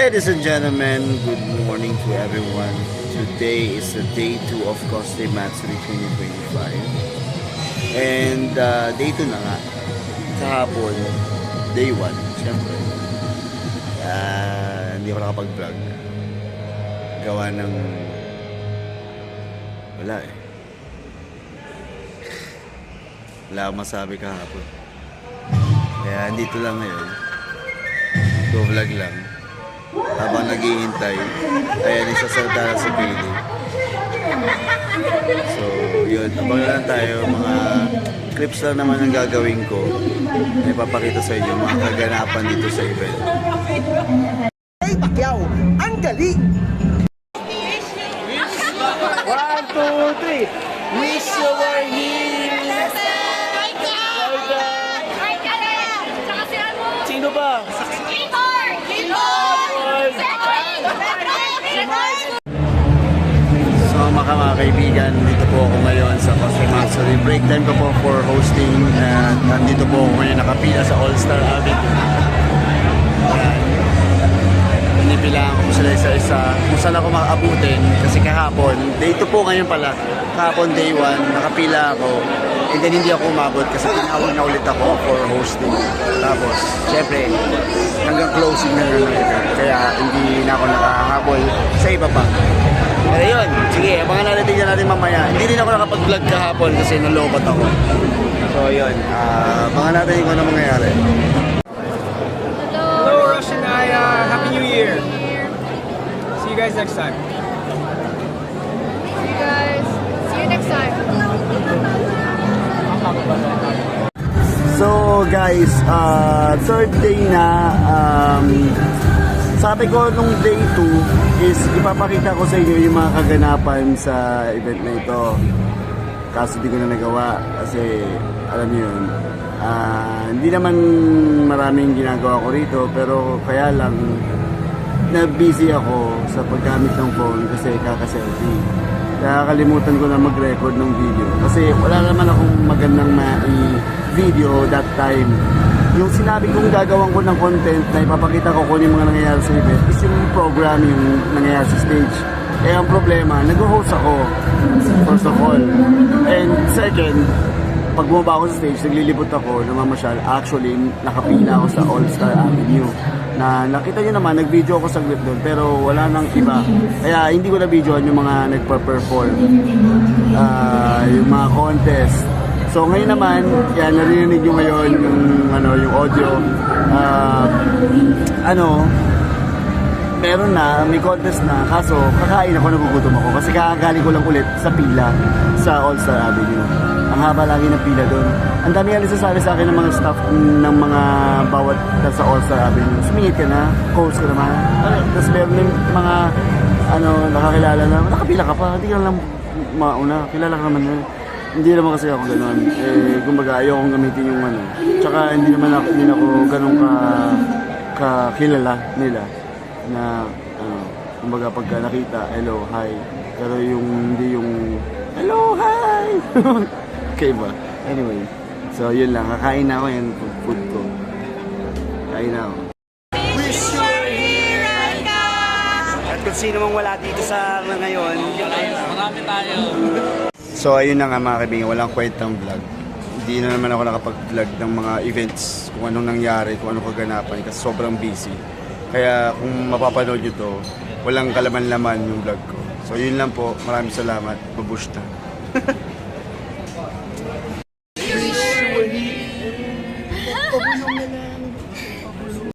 Ladies and gentlemen, good morning to everyone. Today is the day 2 of Coste Matsuri 2025. And day 2 na nga. Kahapon, day 1, syempre. Hindi ako nakapag-vlog. Gawa ng... wala eh. Wala akong masabi kahapon. Kaya dito lang ngayon. Go vlog lang. Habang naghihintay, ayan, isasalta na si Pili. So, yun. Abang lang tayo. Mga clips lang naman ang gagawin ko. May papakita sa inyo mga kaganapan dito sa event. Hey, Pacquiao! Ang galing! 1, 2, 3! Wish you were here! Sino ba? So mga kaibigan, dito po ako ngayon sa Coste Matsuri. Break time ko po for hosting. Nandito po ako ngayon nakapila sa All-Star Avenue. Ayan. Pinipilaan ko po sila isa-isa kung saan ako makaabutin. Kasi kahapon, day 2 po ngayon pala. Kahapon day 1, nakapila ako. And then hindi ako umabot kasi tinawag na ulit ako for hosting. Tapos, syempre, hanggang closing na lang event. Kaya hindi na ako nakahabol sa iba pa. Pero yun, sige, abangan natin, tingnan natin mamaya. Hindi rin ako nakapag-vlog kahapon kasi nalobat ako. So yun, abangan natin kung ano mangyayari. Hello, Rush and I. Happy New Year. See you guys next time. See you guys. See you next time. So guys, third day na. Sabi ko nung day 2 is ipapakita ko sa inyo yung mga kaganapan sa event na ito. Kaso di ko na nagawa kasi alam niyo yun. Hindi naman maraming ginagawa ko rito pero kaya lang na-busy ako sa paggamit ng phone kasi kaka-selfie. Kaya kalimutan ko na mag-record ng video kasi wala naman akong magandang video that time. Yung sinabi kong gagawin ko ng content na ipapakita ko kung yung mga nangyayari sa event is yung program, yung nangyayari sa stage. Eh ang problema, nag-host ako first of all. And second, pag bumaba ako sa stage, naglilibot ako, namamasyal. Actually, nakapila ako sa All-Star Avenue. Na nakita nyo naman, nag-video ako saglit doon, pero wala nang iba. Kaya hindi ko na-videoan yung mga nagpa-perform. Yung mga contest. So ngayon naman, yan, narinig nyo ngayon yung audio. Meron na, may contest na, kaso kakain ako, nagugutom ako. Kasi kakagaling ko lang ulit sa pila sa All-Star Avenue. Ang haba lagi ng pila doon. Ang dami nga nagsasabi sa akin ng mga staff ng mga bawat sa All-Star Avenue. Sumingit ka na, host ka naman. Tapos meron din mga nakakilala na, nakapila ka pa, hindi ka lang mauna, kilala ka naman na. Hindi naman kasi ako gano'n. Kumbaga ayaw kong gamitin yung Tsaka hindi na ako gano'n kakilala nila. Na, kumbaga pagka nakita, hello, hi. Pero hindi yung, hello, hi! Okay ba? Anyway, so yun lang. Kakain na ako yan, food ko. Kain na ako. Wish you were here! At kung sino mang wala dito sa ngayon, Marami tayo. So ayun na nga mga kaibigan, walang kwentang vlog. Hindi na naman ako nakapag-vlog ng mga events, kung anong nangyari, kung anong kaganapan, kasi sobrang busy. Kaya kung mapapanood nyo to, walang kalaman-laman yung vlog ko. So yun lang po, maraming salamat, babushta.